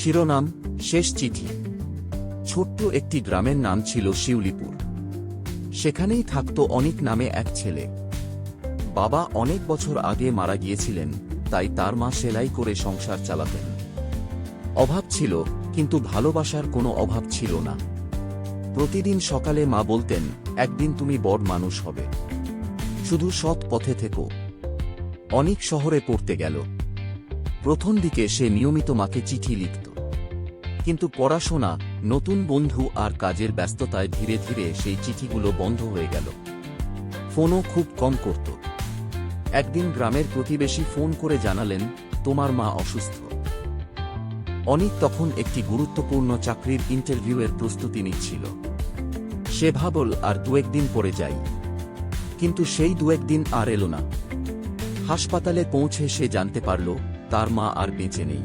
শিরোনাম: শেষ চিঠি। ছোট্ট একটি গ্রামের নাম ছিল শিউলিপুর। সেখানেই থাকত অনিক নামে এক ছেলে। বাবা অনেক বছর আগে মারা গিয়েছিলেন, তাই তার মা সেলাই করে সংসার চালাতেন। অভাব ছিল, কিন্তু ভালোবাসার কোনো অভাব ছিল না। প্রতিদিন সকালে মা বলতেন, একদিন তুমি বড় মানুষ হবে, শুধু সৎ পথে থেকো। অনিক শহরে পড়তে গেল। প্রথম দিকে সে নিয়মিত মাকে চিঠি লিখত, কিন্তু পড়াশোনা, নতুন বন্ধু আর কাজের ব্যস্ততায় ধীরে ধীরে সেই চিঠিগুলো বন্ধ হয়ে গেল। ফোনও খুব কম করত। একদিন গ্রামের প্রতিবেশী ফোন করে জানালেন, তোমার মা অসুস্থ। অনিক তখন একটি গুরুত্বপূর্ণ চাকরির ইন্টারভিউয়ের প্রস্তুতি নিচ্ছিল। সে ভাবল, আর দু-একদিন পরে যাই। কিন্তু সেই দু-একদিন আর এলো না। হাসপাতালে পৌঁছে সে জানতে পারল, তার মা আর বেঁচে নেই।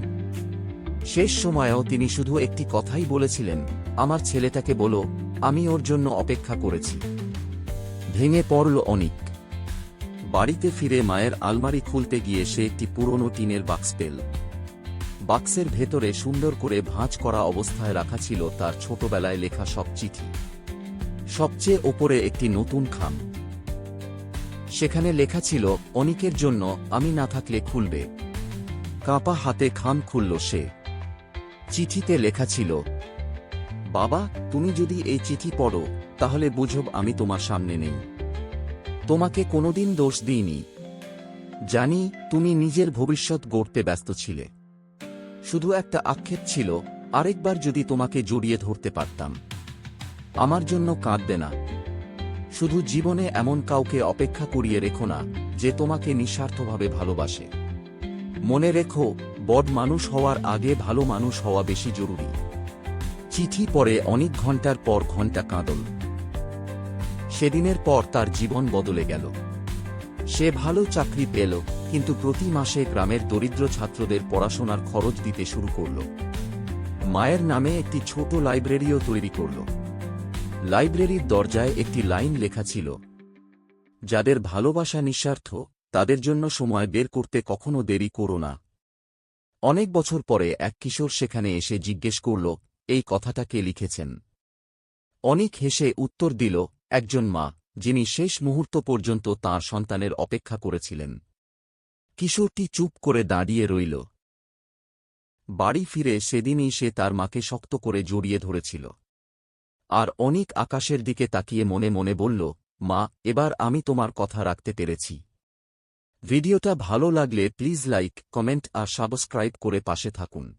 শেষ সময়েও তিনি শুধু একটি কথাই বলেছিলেন, আমার ছেলেটাকে বলো, আমি ওর জন্য অপেক্ষা করেছি। ভেঙে পড়ল অনিক। বাড়িতে ফিরে মায়ের আলমারি খুলতে গিয়ে সে একটি পুরনো টিনের বাক্স পেল। বাক্সের ভেতরে সুন্দর করে ভাঁজ করা অবস্থায় রাখা ছিল তার ছোটবেলায় লেখা সব চিঠি। সবচেয়ে ওপরে একটি নতুন খাম। সেখানে লেখা ছিল, অনিকের জন্য, আমি না থাকলে খুলবে। কাঁপা হাতে খাম খুলল সে। চিঠিতে লেখা ছিল, বাবা, তুমি যদি এই চিঠি পড়ো, তাহলে বুঝব আমি তোমার সামনে নেই। তোমাকে কোনোদিন দোষ দিইনি। জানি তুমি নিজের ভবিষ্যৎ গড়তে ব্যস্ত ছিলে। শুধু একটা আক্ষেপ ছিল, আরেকবার যদি তোমাকে জড়িয়ে ধরতে পারতাম। আমার জন্য কাঁদবে না। শুধু জীবনে এমন কাউকে অপেক্ষা করিয়ে রেখো না, যে তোমাকে নিঃস্বার্থভাবে ভালোবাসে। মনে রেখো, বড় মানুষ হওয়ার আগে ভালো মানুষ হওয়া বেশি জরুরি। চিঠি পড়ে অনেক ঘন্টার পর ঘন্টা কাঁদল। সেদিনের পর তার জীবন বদলে গেল। সে ভালো চাকরি পেল, কিন্তু প্রতি মাসে গ্রামের দরিদ্র ছাত্রদের পড়াশোনার খরচ দিতে শুরু করল। মায়ের নামে একটি ছোট লাইব্রেরিও তৈরি করল। লাইব্রেরির দরজায় একটি লাইন লেখা ছিল, যাদের ভালোবাসা নিঃস্বার্থ, তাদের জন্য সময় বের করতে কখনো দেরি করো না। অনেক বছর পরে এক কিশোর সেখানে এসে জিজ্ঞেস করল, এই কথাটা কে লিখেছেন? অনিক হেসে উত্তর দিল, একজন মা, যিনি শেষ মুহূর্ত পর্যন্ত তাঁর সন্তানের অপেক্ষা করেছিলেন। কিশোরটি চুপ করে দাঁড়িয়ে রইল। বাড়ি ফিরে সেদিনই সে তার মাকে শক্ত করে জড়িয়ে ধরেছিল। আর অনিক আকাশের দিকে তাকিয়ে মনে মনে বলল, মা, এবার আমি তোমার কথা রাখতে পেরেছি। ভিডিওটা ভালো লাগলে প্লিজ লাইক, কমেন্ট আর সাবস্ক্রাইব করে পাশে থাকুন।